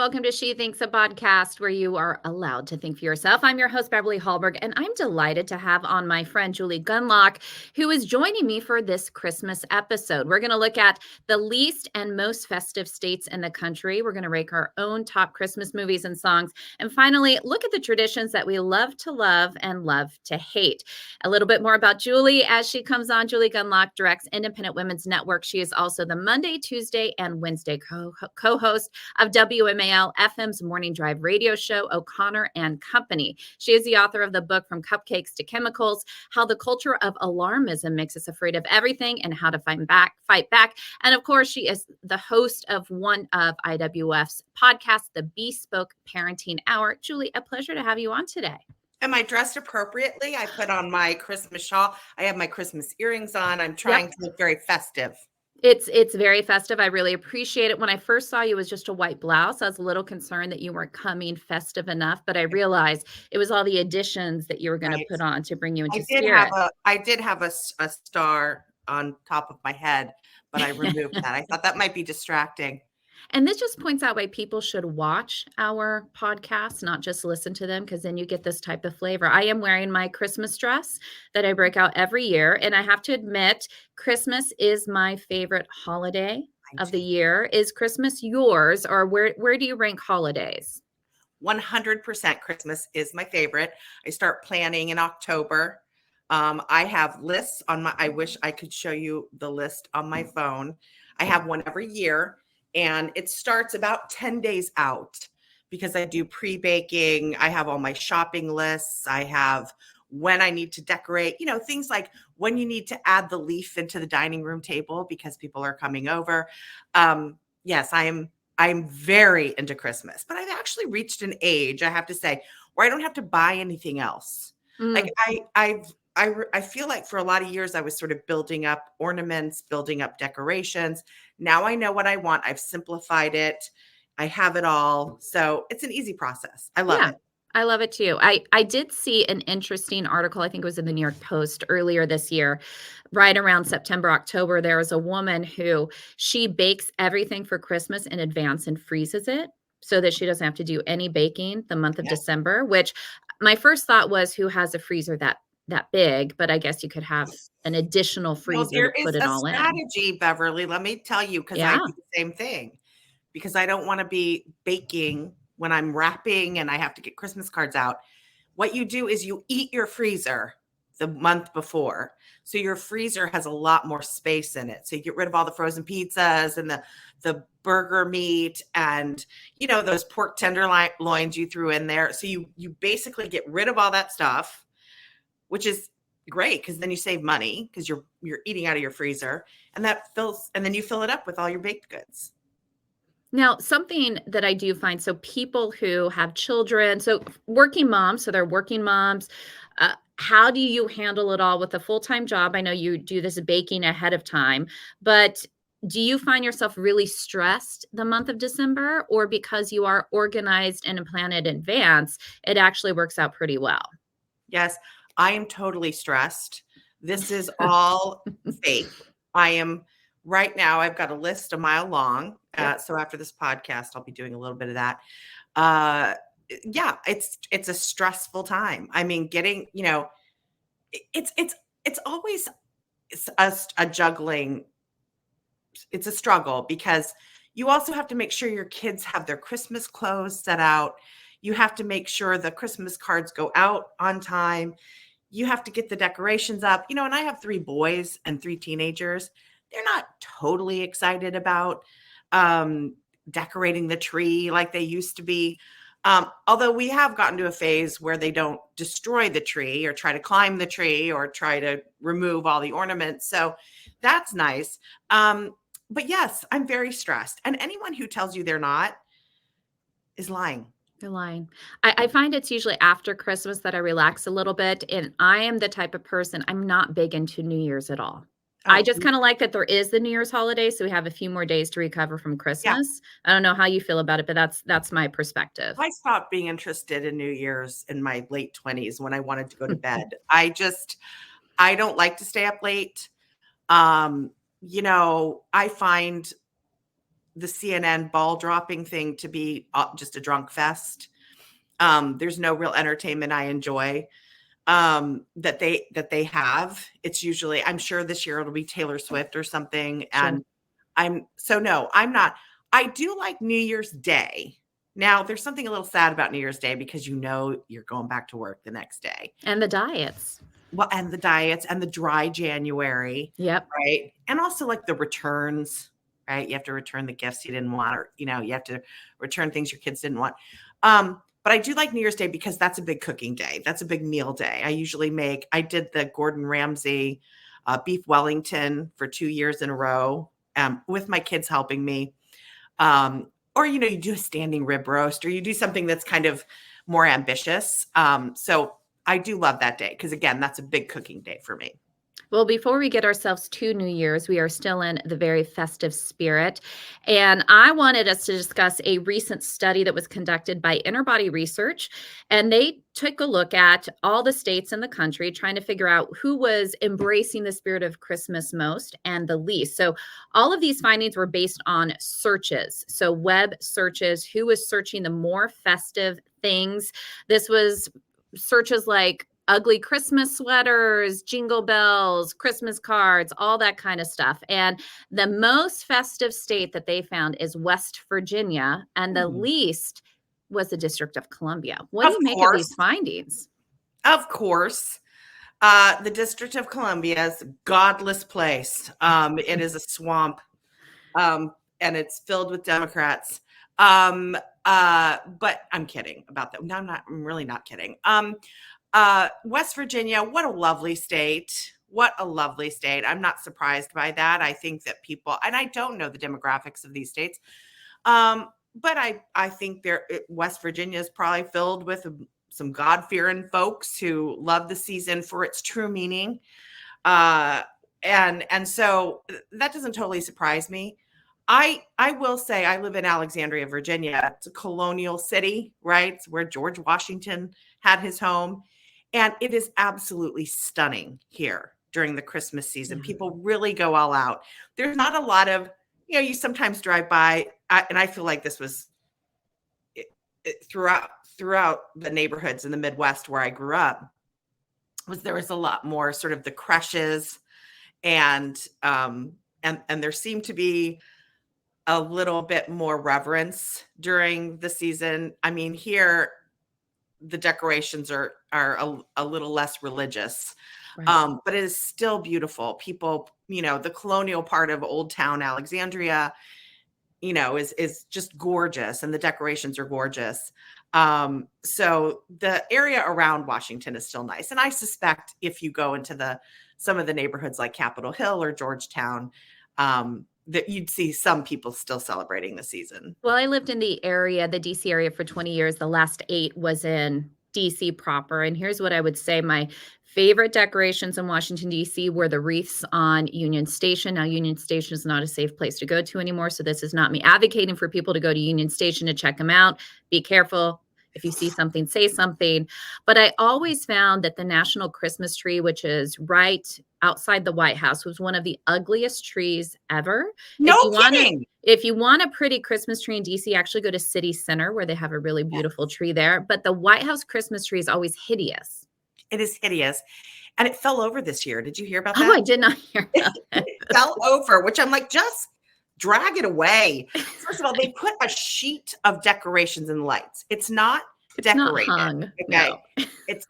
Welcome to She Thinks, a podcast where you are allowed to think for yourself. I'm your host, Beverly Hallberg, and I'm delighted to have on my friend, Julie Gunlock, who is joining me for this Christmas episode. We're going to look at the least and most festive states in the country. We're going to rank our own top Christmas movies and songs. And finally, look at the traditions that we love to love and love to hate. A little bit more about Julie as she comes on. Julie Gunlock directs Independent Women's Network. She is also the Monday, Tuesday, and Wednesday co-host of WMAL FM's Morning Drive radio show, O'Connor and Company. She is the author of the book From Cupcakes to Chemicals: How the Culture of Alarmism Makes Us Afraid of Everything and How to Fight Back. And of course, she is the host of one of IWF's podcasts, the Bespoke Parenting Hour. Julie, a pleasure to have you on today. Am I dressed appropriately? I put on my Christmas shawl. I have my Christmas earrings on. I'm trying to look very festive. It's very festive. I really appreciate it. When I first saw you, it was just a white blouse. I was a little concerned that you weren't coming festive enough, but I realized it was all the additions that you were going to put on to bring you into spirit. I did have a star on top of my head, but I removed that. I thought that might be distracting. And this just points out why people should watch our podcasts, not just listen to them, because then you get this type of flavor. I am wearing my Christmas dress that I break out every year. And I have to admit, Christmas is my favorite holiday of the year. Is Christmas yours, or where do you rank holidays? 100% Christmas is my favorite. I start planning in October. I have lists on I wish I could show you the list on my phone. I have one every year. And it starts about 10 days out because I do pre-baking. I have all my shopping lists. I have when I need to decorate, things like when you need to add the leaf into the dining room table because people are coming over. Yes, I'm very into Christmas, but I've actually reached an age, I have to say, where I don't have to buy anything else. Like I feel like for a lot of years, I was sort of building up ornaments, building up decorations. Now I know what I want. I've simplified it. I have it all. So it's an easy process. I love it. I love it too. I did see an interesting article, I think it was in the New York Post earlier this year, right around September, October. There was a woman who she bakes everything for Christmas in advance and freezes it so that she doesn't have to do any baking the month of December, which my first thought was, who has a freezer that big? But I guess you could have an additional freezer to put it all in. There is a strategy, Beverly. Let me tell you, because I do the same thing. Because I don't want to be baking when I'm wrapping and I have to get Christmas cards out. What you do is you eat your freezer the month before. So your freezer has a lot more space in it. So you get rid of all the frozen pizzas and the burger meat and, those pork tenderloins you threw in there. So you basically get rid of all that stuff, which is great because then you save money because you're eating out of your freezer, and then you fill it up with all your baked goods. Now, something that I do find, so people who have children, so working moms, so they're working moms, how do you handle it all with a full-time job? I know you do this baking ahead of time, but do you find yourself really stressed the month of December, or because you are organized and planned in advance, it actually works out pretty well? Yes, I am totally stressed. This is all fake. Right now, I've got a list a mile long. So after this podcast, I'll be doing a little bit of that. It's a stressful time. I mean, getting, it's always a juggling. It's a struggle because you also have to make sure your kids have their Christmas clothes set out. You have to make sure the Christmas cards go out on time. You have to get the decorations up, and I have 3 boys and 3 teenagers. They're not totally excited about decorating the tree like they used to be. Although we have gotten to a phase where they don't destroy the tree or try to climb the tree or try to remove all the ornaments. So that's nice. But yes, I'm very stressed. And anyone who tells you they're not is lying. You're lying. I find it's usually after Christmas that I relax a little bit. And I am the type of person, I'm not big into New Year's at all. I just kind of like that there is the New Year's holiday, so we have a few more days to recover from Christmas. I don't know how you feel about it, but that's my perspective. I stopped being interested in New Year's in my late 20s when I wanted to go to bed. I don't like to stay up late. I find the CNN ball dropping thing to be just a drunk fest. There's no real entertainment I enjoy that they have. It's usually, I'm sure this year it'll be Taylor Swift or something. And no, I'm not. I do like New Year's Day. Now, there's something a little sad about New Year's Day because you're going back to work the next day. And the diets. Well, and the diets and the dry January. Yep. Right. And also like the returns, right? You have to return the gifts you didn't want, or, you have to return things your kids didn't want. But I do like New Year's Day because that's a big cooking day. That's a big meal day. I did the Gordon Ramsay beef Wellington for 2 years in a row with my kids helping me. Or, you do a standing rib roast, or you do something that's kind of more ambitious. So I do love that day because, again, that's a big cooking day for me. Well, before we get ourselves to New Year's, we are still in the very festive spirit. And I wanted us to discuss a recent study that was conducted by Interbody Research. And they took a look at all the states in the country, trying to figure out who was embracing the spirit of Christmas most and the least. So all of these findings were based on searches. So web searches, who was searching the more festive things. This was searches like ugly Christmas sweaters, jingle bells, Christmas cards, all that kind of stuff. And the most festive state that they found is West Virginia, and the least was the District of Columbia. What do you make of these findings? Of course. The District of Columbia is a godless place. It is a swamp, and it's filled with Democrats. But I'm kidding about that. No, I'm really not kidding. West Virginia, what a lovely state. What a lovely state. I'm not surprised by that. I think that people, and I don't know the demographics of these states, but I think West Virginia is probably filled with some God-fearing folks who love the season for its true meaning. And so that doesn't totally surprise me. I will say I live in Alexandria, Virginia. It's a colonial city, right? It's where George Washington had his home. And it is absolutely stunning here during the Christmas season. People really go all out. There's not a lot of, you sometimes drive by, and I feel like this was throughout the neighborhoods in the Midwest where I grew up, there was a lot more sort of the creches, and there seemed to be a little bit more reverence during the season. I mean, here the decorations are a little less religious, right. But it is still beautiful. People, the colonial part of Old Town Alexandria, is just gorgeous, and the decorations are gorgeous. So the area around Washington is still nice. And I suspect if you go into some of the neighborhoods like Capitol Hill or Georgetown, that you'd see some people still celebrating the season. Well, I lived in the DC area for 20 years. The last 8 was in DC proper. And here's what I would say. My favorite decorations in Washington, DC were the wreaths on Union Station. Now, Union Station is not a safe place to go to anymore. So this is not me advocating for people to go to Union Station to check them out. Be careful. If you see something, say something. But I always found that the National Christmas tree, which is right outside the White House, was one of the ugliest trees ever. No kidding. If you want a pretty Christmas tree in DC, actually go to City Center, where they have a really beautiful tree there. But the White House Christmas tree is always hideous. It is hideous. And it fell over this year. Did you hear about that? Oh, I did not hear that. It fell over, which I'm like, just drag it away. First of all, they put a sheet of decorations and lights. It's not decorated. Not hung. Okay.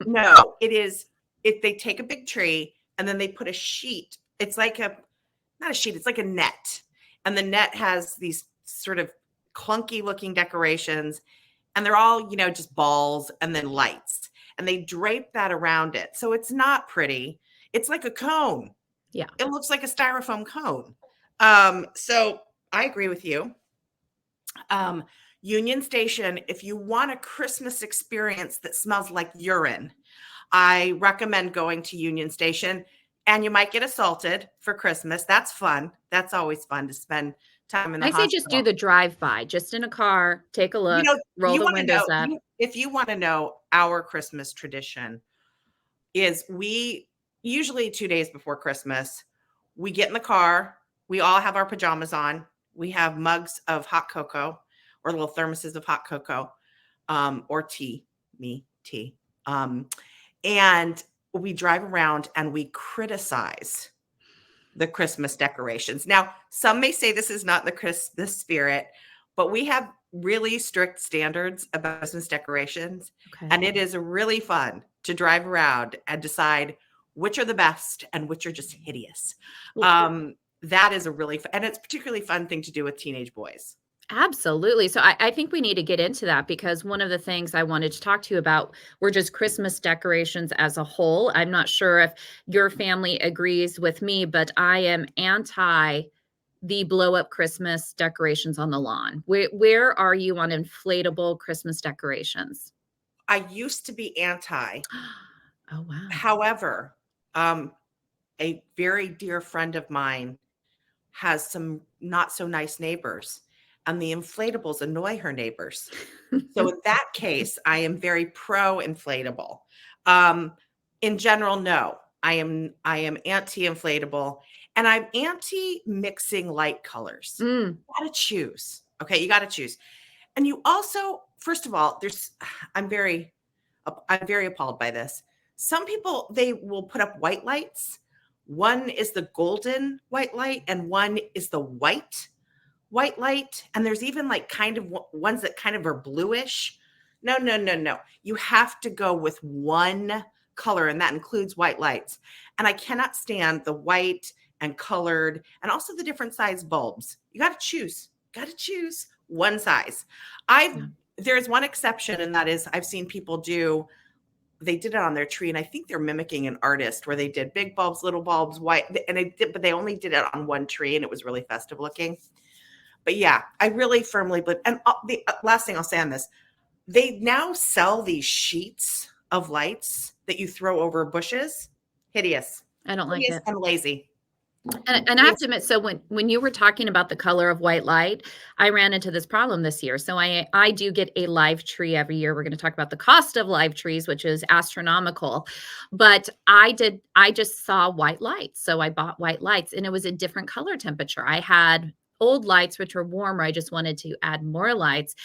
No. It is. They take a big tree and then they put a sheet. It's like not a sheet. It's like a net. And the net has these sort of clunky looking decorations, and they're all, just balls and then lights, and they drape that around it. So it's not pretty. It's like a cone. Yeah. It looks like a styrofoam cone. So I agree with you. Union Station, if you want a Christmas experience that smells like urine, I recommend going to Union Station, and you might get assaulted for Christmas. That's fun. That's always fun to spend time in the hospital. I say just do the drive-by, just in a car, take a look, roll the windows up. If you want to know, our Christmas tradition is we usually 2 days before Christmas, we get in the car, we all have our pajamas on, We have mugs of hot cocoa or little thermoses of hot cocoa, or tea, tea. And we drive around and we criticize the Christmas decorations. Now, some may say this is not the Christmas spirit, but we have really strict standards about Christmas decorations. Okay. And it is really fun to drive around and decide which are the best and which are just hideous. That is a really and it's a particularly fun thing to do with teenage boys. Absolutely. So I think we need to get into that, because one of the things I wanted to talk to you about were just Christmas decorations as a whole. I'm not sure if your family agrees with me, but I am anti the blow up Christmas decorations on the lawn. Where are you on inflatable Christmas decorations? I used to be anti. Oh, wow. However, a very dear friend of mine has some not so nice neighbors, and the inflatables annoy her neighbors. So in that case, I am very pro inflatable. In general, no, I am anti-inflatable, and I'm anti mixing light colors. You gotta choose. Okay, you gotta choose. And you also, first of all, I'm very appalled by this. Some people, they will put up white lights. One is the golden white light and one is the white light. And there's even like kind of ones that kind of are bluish. No. You have to go with one color, and that includes white lights. And I cannot stand the white and colored and also the different size bulbs. You got to choose one size. There's one exception, and that is I've seen people they did it on their tree, and I think they're mimicking an artist where they did big bulbs, little bulbs, white, but they only did it on one tree, and it was really festive looking. But yeah, I really firmly believe. And the last thing I'll say on this, they now sell these sheets of lights that you throw over bushes. Hideous. I don't like it. And lazy. And I have to admit, so when you were talking about the color of white light, I ran into this problem this year. So I do get a live tree every year. We're going to talk about the cost of live trees, which is astronomical. But I just saw white lights. So I bought white lights, and it was a different color temperature. I had old lights, which were warmer. I just wanted to add more lights,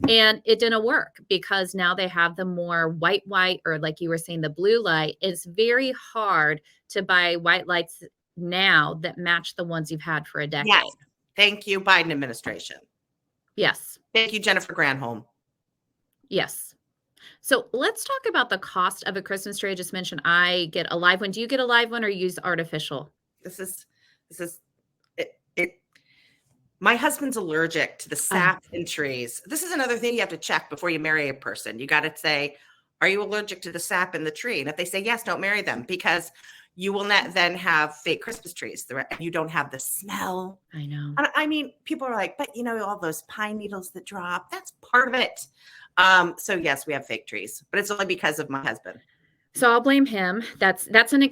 and it didn't work because now they have the more white, or like you were saying, the blue light. It's very hard to buy white lights now that match the ones you've had for a decade. Yes. Thank you, Biden administration. Yes. Thank you, Jennifer Granholm. Yes. So let's talk about the cost of a Christmas tree. I just mentioned I get a live one. Do you get a live one or use artificial? This is it. My husband's allergic to the sap in trees. This is another thing you have to check before you marry a person. You got to say, are you allergic to the sap in the tree? And if they say yes, don't marry them, because you will not then have fake Christmas trees. You don't have the smell. I know. I mean, people are like, but all those pine needles that drop, that's part of it. So yes, we have fake trees, but it's only because of my husband. So I'll blame him. That's an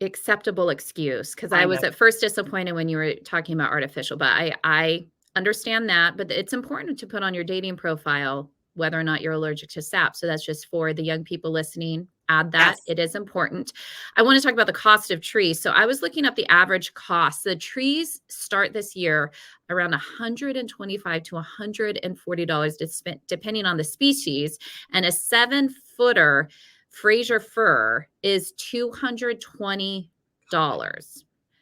acceptable excuse, because I was at first disappointed when you were talking about artificial, but I understand that. But it's important to put on your dating profile whether or not you're allergic to sap. So that's just for the young people listening. Add that. Yes. It is important. I want to talk about the cost of trees. So I was looking up the average cost. The trees start this year around $125 to $140 depending on the species. And a 7-footer Fraser fir is $220.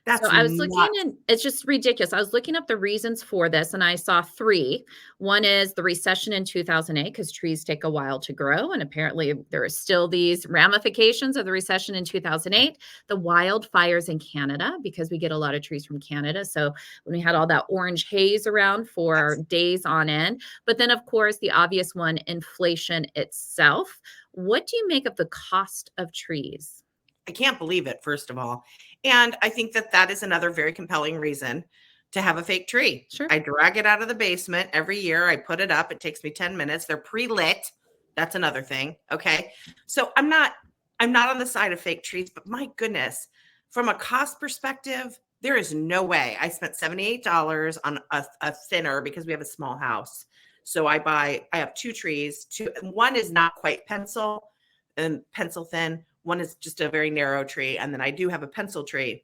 That's so I was looking, and it's just ridiculous. I was looking up the reasons for this, and I saw 3. One is the recession in 2008, because trees take a while to grow. And apparently there are still these ramifications of the recession in 2008. The wildfires in Canada, because we get a lot of trees from Canada. So when we had all that orange haze around for days on end. But then, of course, the obvious one, inflation itself. What do you make of the cost of trees? I can't believe it, first of all. And I think that is another very compelling reason to have a fake tree. Sure. I drag it out of the basement every year. I put it up. It takes me 10 minutes. They're pre-lit. That's another thing. Okay. So I'm not on the side of fake trees, but my goodness, from a cost perspective, there is no way. I spent $78 on a thinner because we have a small house. So I have 2 trees. One is not quite pencil thin. One is just a very narrow tree. And then I do have a pencil tree.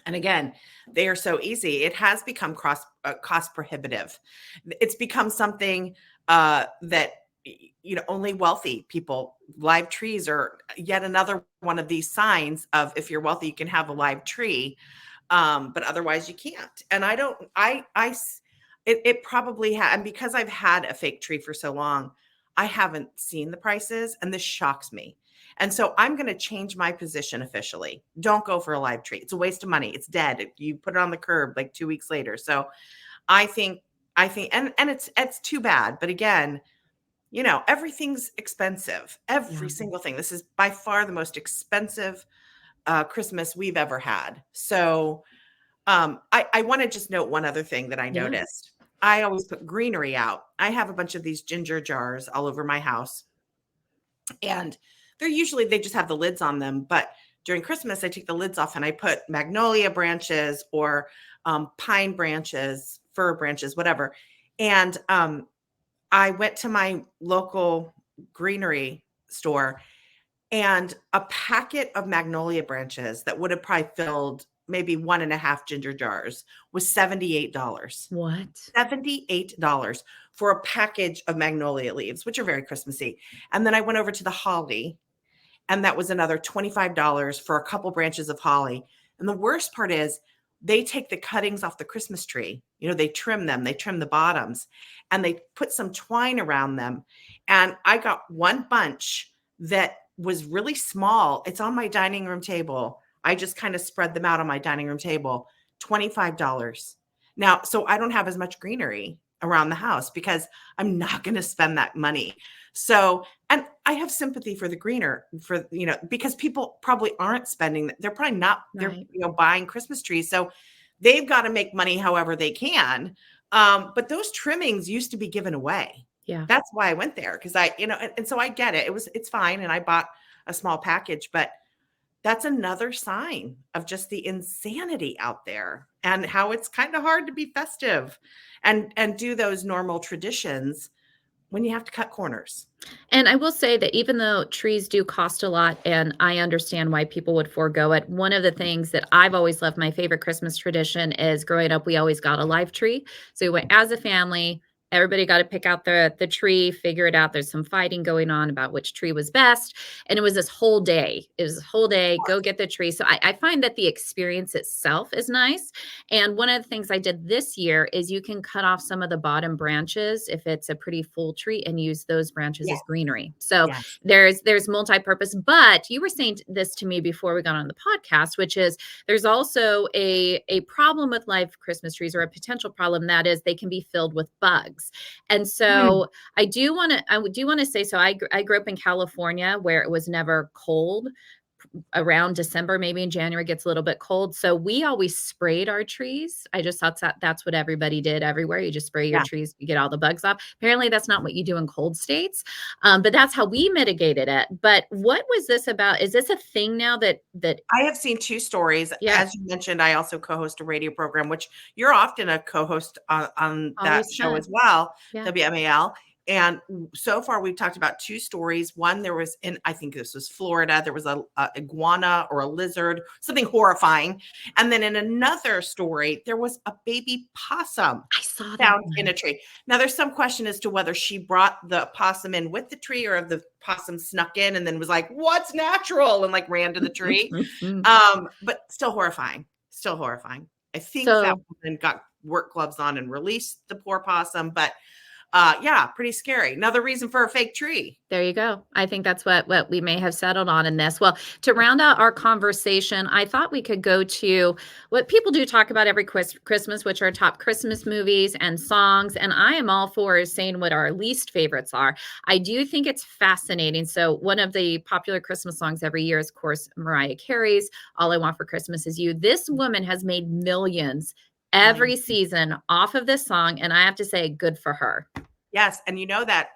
And again, they are so easy. It has become cost prohibitive. It's become something that only wealthy people. Live trees are yet another one of these signs of, if you're wealthy, you can have a live tree, but otherwise you can't. And I don't. It probably and because I've had a fake tree for so long, I haven't seen the prices, and this shocks me. And so I'm going to change my position officially. Don't go for a live tree. It's a waste of money. It's dead. You put it on the curb like 2 weeks later. So I think, and it's too bad. But again, everything's expensive. Every single thing. This is by far the most expensive Christmas we've ever had. So I want to just note one other thing that I noticed. I always put greenery out. I have a bunch of these ginger jars all over my house. And they just have the lids on them. But during Christmas, I take the lids off and I put magnolia branches or pine branches, fir branches, whatever. And I went to my local greenery store, and a packet of magnolia branches that would have probably filled maybe 1.5 ginger jars was $78. What? $78 for a package of magnolia leaves, which are very Christmassy. And then I went over to the holly, and that was another $25 for a couple branches of holly. And the worst part is they take the cuttings off the Christmas tree. They trim them, they trim the bottoms, and they put some twine around them. And I got one bunch that was really small. It's on my dining room table. I just kind of spread them out on my dining room table, $25. Now, so I don't have as much greenery around the house because I'm not going to spend that money. So, and I have sympathy for the because people probably aren't spending, they're probably not, they're, buying Christmas trees. So they've got to make money however they can. But those trimmings used to be given away. Yeah. That's why I went there. Cause and so I get it. It's fine. And I bought a small package, but that's another sign of just the insanity out there and how it's kind of hard to be festive and do those normal traditions when you have to cut corners. And I will say that even though trees do cost a lot, and I understand why people would forego it, one of the things that I've always loved, my favorite Christmas tradition is growing up, we always got a live tree. So we went as a family. Everybody got to pick out the tree, figure it out. There's some fighting going on about which tree was best. And it was this whole day. It was a whole day, go get the tree. So I find that the experience itself is nice. And one of the things I did this year is you can cut off some of the bottom branches if it's a pretty full tree and use those branches as greenery. So there's multi-purpose. But you were saying this to me before we got on the podcast, which is there's also a problem with live Christmas trees, or a potential problem, that is they can be filled with bugs. And so I do want to say, so I grew up in California where it was never cold. Around December, maybe in January, it gets a little bit cold. So we always sprayed our trees. I just thought that's what everybody did everywhere. You just spray your trees, you get all the bugs off. Apparently that's not what you do in cold states. But that's how we mitigated it. But what was this about? Is this a thing now that I have seen two stories. As you mentioned, I also co-host a radio program, which you're often a co-host on that show as well, WMAL. And so far, we've talked about two stories. One, there was I think this was Florida, there was a iguana or a lizard, something horrifying. And then in another story, there was a baby possum found in a tree. Now, there's some question as to whether she brought the possum in with the tree, or if the possum snuck in and then was like, what's natural? And like ran to the tree. But still horrifying. Still horrifying. I think that woman got work gloves on and released the poor possum, but pretty scary. Another reason for a fake tree. There you go. I think that's what we may have settled on in this. Well, to round out our conversation, I thought we could go to what people do talk about every Christmas, which are top Christmas movies and songs. And I am all for saying what our least favorites are. I do think it's fascinating. So one of the popular Christmas songs every year is, of course, Mariah Carey's All I Want for Christmas Is You. This woman has made millions every season off of this song. And I have to say, good for her. Yes. And you know that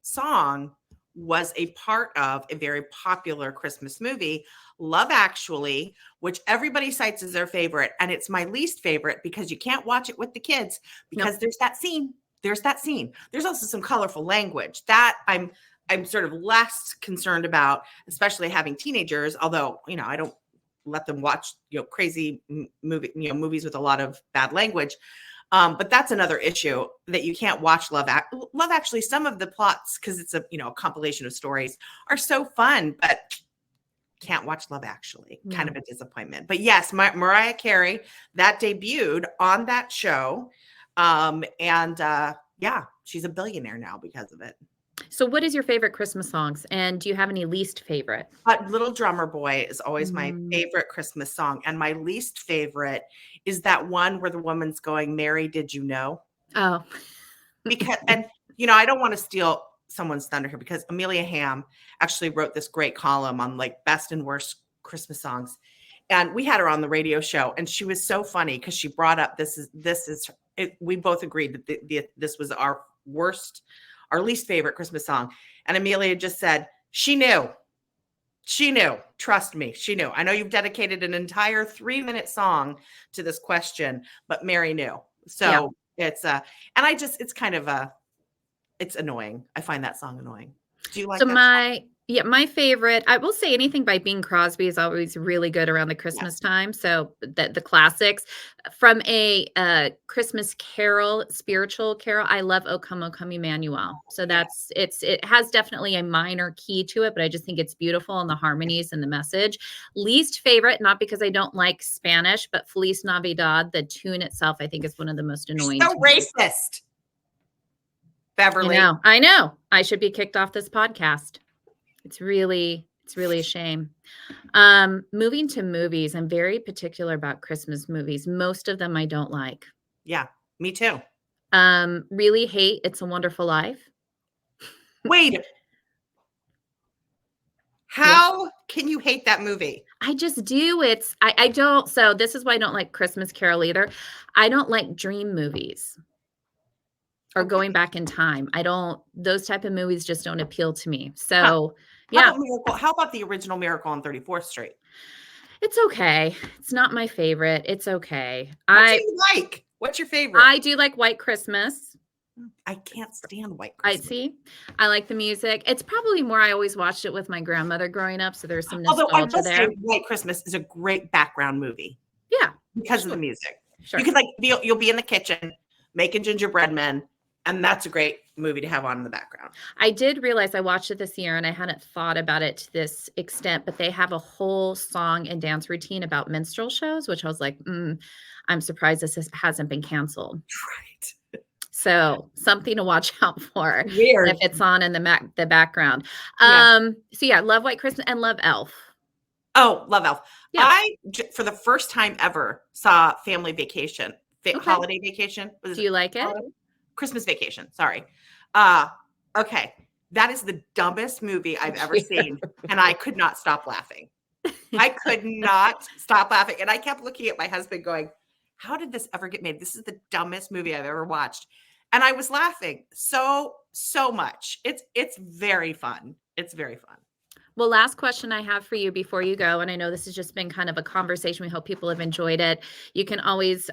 song was a part of a very popular Christmas movie, Love Actually, which everybody cites as their favorite. And it's my least favorite because you can't watch it with the kids because there's that scene. There's also some colorful language that I'm sort of less concerned about, especially having teenagers, although, I don't let them watch, crazy movies with a lot of bad language. But that's another issue, that you can't watch Love Actually. Some of the plots, because it's a compilation of stories, are so fun, but can't watch Love Actually. Kind of a disappointment. But yes, Mariah Carey, that debuted on that show. She's a billionaire now because of it. So what is your favorite Christmas songs? And do you have any least favorite? Little Drummer Boy is always my favorite Christmas song. And my least favorite is that one where the woman's going, "Mary, did you know?" Oh. Because, and I don't want to steal someone's thunder here, because Amelia Hamm actually wrote this great column on like best and worst Christmas songs. And we had her on the radio show, and she was so funny because she brought up we both agreed that this was our least favorite Christmas song. And Amelia just said, she knew, trust me, she knew. I know you've dedicated an entire 3-minute song to this question, but Mary knew. So it's it's annoying. I find that song annoying. Do you like that song? My favorite, I will say, anything by Bing Crosby is always really good around the Christmas time. So the classics. From a Christmas carol, spiritual carol, I love "O Come, Emmanuel." So it has definitely a minor key to it, but I just think it's beautiful, and the harmonies and the message. Least favorite, not because I don't like Spanish, but Feliz Navidad. The tune itself, I think, is one of the most annoying. So racist. Beverly. I know. I should be kicked off this podcast. It's really a shame. Moving to movies, I'm very particular about Christmas movies. Most of them I don't like. Yeah, me too. Really hate It's a Wonderful Life. Wait. How can you hate that movie? I just do. I don't. So this is why I don't like Christmas Carol either. I don't like dream movies. Or going back in time. Those type of movies just don't appeal to me. So, How about the original Miracle on 34th Street? It's okay. It's not my favorite. It's okay. What do you like? What's your favorite? I do like White Christmas. I can't stand White Christmas. I like the music. It's probably more, I always watched it with my grandmother growing up, so there's some nostalgia Although I will there. say White Christmas is a great background movie. Yeah. Because of the music. Sure. You could you'll be in the kitchen making gingerbread men, and that's a great movie to have on in the background. I did realize I watched it this year, and I hadn't thought about it to this extent, but they have a whole song and dance routine about minstrel shows, which I was like, I'm surprised this hasn't been canceled. Right. So something to watch out for. Weird. If it's on in the background. Love White Christmas and love Elf. Oh, love Elf. Yeah. I, for the first time ever, saw Family Vacation, Holiday Vacation. Do you like it? Christmas Vacation. Sorry. Okay. That is the dumbest movie I've ever seen. And I could not stop laughing. I could not stop laughing. And I kept looking at my husband going, how did this ever get made? This is the dumbest movie I've ever watched. And I was laughing so much. It's very fun. It's very fun. Well, last question I have for you before you go, and I know this has just been kind of a conversation. We hope people have enjoyed it. You can always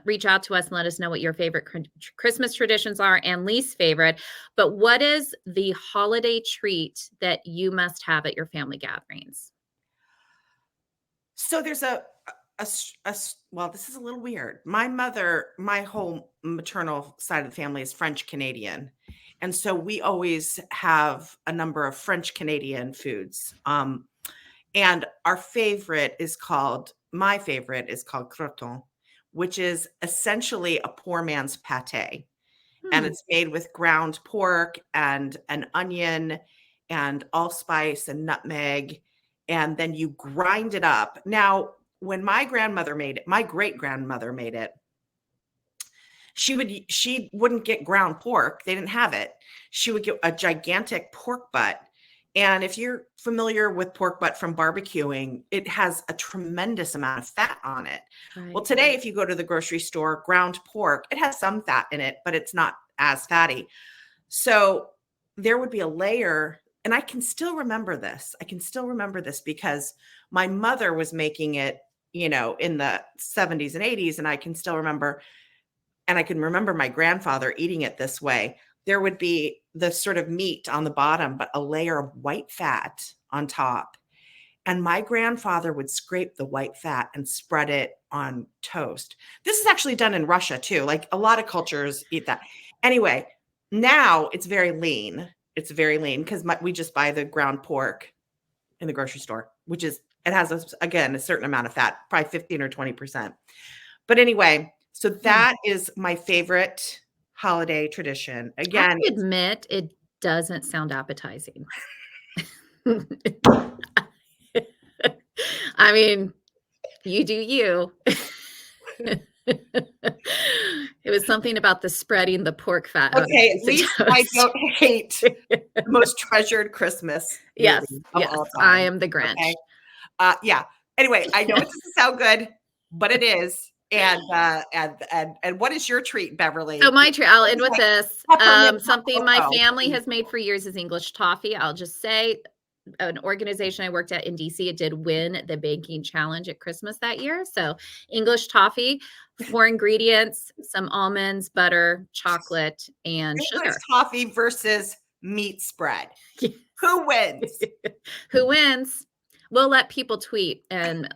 reach out to us and let us know what your favorite Christmas traditions are and least favorite. But what is the holiday treat that you must have at your family gatherings? So there's well, this is a little weird. My mother, my whole maternal side of the family is French Canadian. And so we always have a number of French Canadian foods. And my favorite is called croton, which is essentially a poor man's pate. And it's made with ground pork and an onion and allspice and nutmeg. And then you grind it up. Now, when my grandmother made it, my great grandmother made it, she wouldn't get ground pork. They didn't have it. She would get a gigantic pork butt. And if you're familiar with pork butt from barbecuing, it has a tremendous amount of fat on it. Right. Well, today, if you go to the grocery store, ground pork, it has some fat in it, but it's not as fatty. So there would be a layer, and I can still remember this. Because my mother was making it, in the 70s and 80s, and I can still remember. And I can remember my grandfather eating it this way. There would be the sort of meat on the bottom, but a layer of white fat on top. And my grandfather would scrape the white fat and spread it on toast. This is actually done in Russia too. Like a lot of cultures eat that. Anyway, now it's very lean. It's very lean because we just buy the ground pork in the grocery store, which is, it has, again, a certain amount of fat, probably 15 or 20%. But anyway, so that is my favorite holiday tradition. Again, I admit it doesn't sound appetizing. I mean, you do you. It was something about the spreading the pork fat. Okay, at least I don't hate the most treasured Christmas. Yes, of yes, all time. I am the Grinch. Okay? Yeah. Anyway, I know it doesn't sound good, but it is. And what is your treat, Beverly? So my treat, I'll end with this. Something my cocoa. family has made for years is English toffee. I'll just say, an organization I worked at in DC, it did win the baking challenge at Christmas that year. So English toffee, 4 ingredients, some almonds, butter, chocolate, and English sugar. toffee versus meat spread. Who wins? Who wins? We'll let people tweet and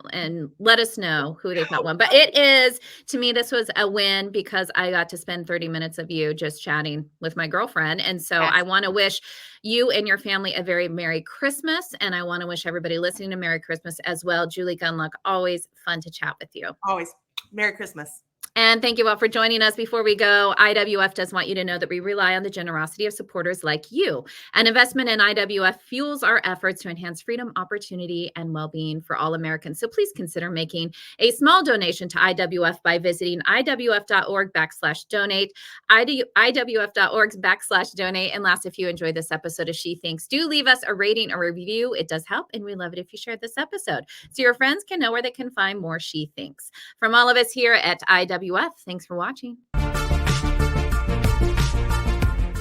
let us know who they thought won. But it is, to me, this was a win because I got to spend 30 minutes of you just chatting with my girlfriend. And so Yes. I want to wish you and your family a very Merry Christmas. And I want to wish everybody listening a Merry Christmas as well. Julie Gunlock, always fun to chat with you. Always. Merry Christmas. And thank you all for joining us. Before we go, IWF does want you to know that we rely on the generosity of supporters like you. An investment in IWF fuels our efforts to enhance freedom, opportunity, and well-being for all Americans. So please consider making a small donation to IWF by visiting iwf.org/donate, iwf.org/donate. And last, if you enjoyed this episode of She Thinks, do leave us a rating or review. It does help, and we love it if you share this episode so your friends can know where they can find more She Thinks. From all of us here at IWF, thanks for watching.